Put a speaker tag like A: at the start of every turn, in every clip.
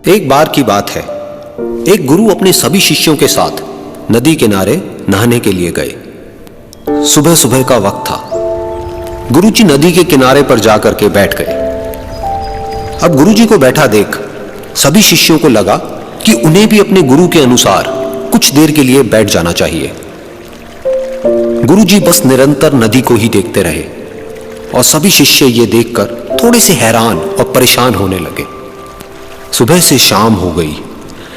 A: एक बार की बात है, एक गुरु अपने सभी शिष्यों के साथ नदी किनारे नहाने के लिए गए। सुबह सुबह का वक्त था। गुरुजी नदी के किनारे पर जाकर के बैठ गए। अब गुरुजी को बैठा देख सभी शिष्यों को लगा कि उन्हें भी अपने गुरु के अनुसार कुछ देर के लिए बैठ जाना चाहिए। गुरुजी बस निरंतर नदी को ही देखते रहे और सभी शिष्य ये देखकर थोड़े से हैरान और परेशान होने लगे। सुबह से शाम हो गई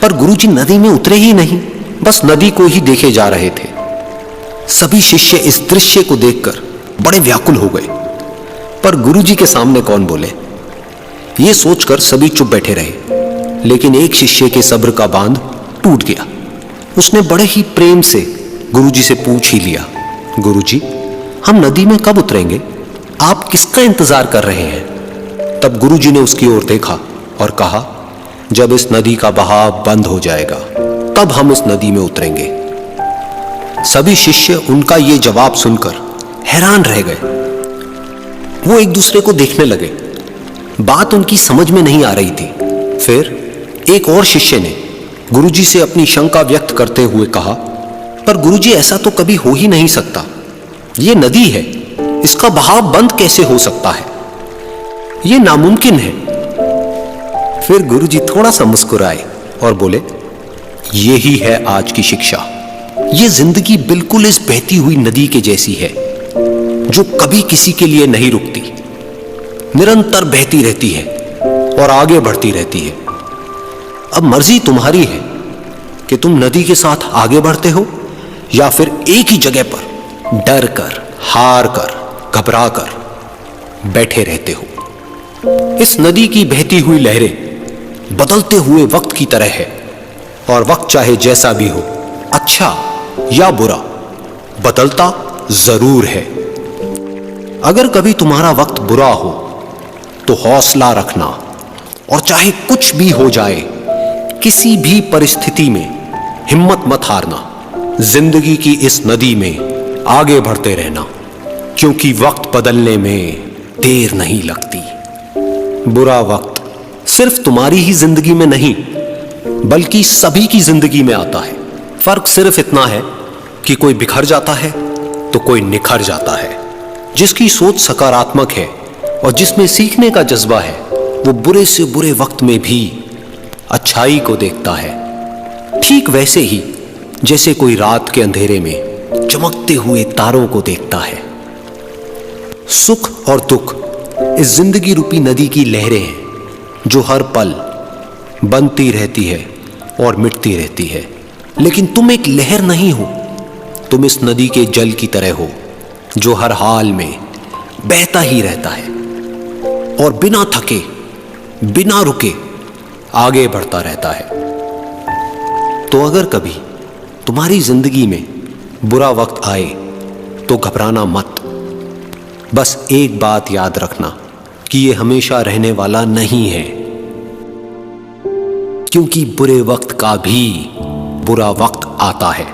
A: पर गुरुजी नदी में उतरे ही नहीं, बस नदी को ही देखे जा रहे थे। सभी शिष्य इस दृश्य को देखकर बड़े व्याकुल हो गए, पर गुरुजी के सामने कौन बोले, ये सोचकर सभी चुप बैठे रहे। लेकिन एक शिष्य के सब्र का बांध टूट गया। उसने बड़े ही प्रेम से गुरुजी से पूछ ही लिया, गुरुजी, हम नदी में कब उतरेंगे? आप किसका इंतजार कर रहे हैं? तब गुरुजी ने उसकी ओर देखा और कहा, जब इस नदी का बहाव बंद हो जाएगा तब हम इस नदी में उतरेंगे। सभी शिष्य उनका ये जवाब सुनकर हैरान रह गए। वो एक दूसरे को देखने लगे। बात उनकी समझ में नहीं आ रही थी। फिर एक और शिष्य ने गुरुजी से अपनी शंका व्यक्त करते हुए कहा, पर गुरुजी, ऐसा तो कभी हो ही नहीं सकता। ये नदी है, इसका बहाव बंद कैसे हो सकता है? ये नामुमकिन है। फिर गुरुजी थोड़ा सा मुस्कुराए और बोले, यही है आज की शिक्षा। ये जिंदगी बिल्कुल इस बहती हुई नदी के जैसी है, जो कभी किसी के लिए नहीं रुकती, निरंतर बहती रहती है और आगे बढ़ती रहती है। अब मर्जी तुम्हारी है कि तुम नदी के साथ आगे बढ़ते हो या फिर एक ही जगह पर डर कर, हार कर, घबरा कर बैठे रहते हो। इस नदी की बहती हुई लहरें बदलते हुए वक्त की तरह है, और वक्त चाहे जैसा भी हो, अच्छा या बुरा, बदलता जरूर है। अगर कभी तुम्हारा वक्त बुरा हो तो हौसला रखना, और चाहे कुछ भी हो जाए, किसी भी परिस्थिति में हिम्मत मत हारना। जिंदगी की इस नदी में आगे बढ़ते रहना, क्योंकि वक्त बदलने में देर नहीं लगती। बुरा वक्त सिर्फ तुम्हारी ही जिंदगी में नहीं, बल्कि सभी की जिंदगी में आता है। फर्क सिर्फ इतना है कि कोई बिखर जाता है तो कोई निखर जाता है। जिसकी सोच सकारात्मक है और जिसमें सीखने का जज्बा है, वो बुरे से बुरे वक्त में भी अच्छाई को देखता है। ठीक वैसे ही जैसे कोई रात के अंधेरे में चमकते हुए तारों को देखता है। सुख और दुख इस जिंदगी रूपी नदी की लहरें हैं, जो हर पल बनती रहती है और मिटती रहती है। लेकिन तुम एक लहर नहीं हो, तुम इस नदी के जल की तरह हो, जो हर हाल में बहता ही रहता है और बिना थके, बिना रुके आगे बढ़ता रहता है। तो अगर कभी तुम्हारी जिंदगी में बुरा वक्त आए तो घबराना मत। बस एक बात याद रखना कि ये हमेशा रहने वाला नहीं है, क्योंकि बुरे वक्त का भी बुरा वक्त आता है।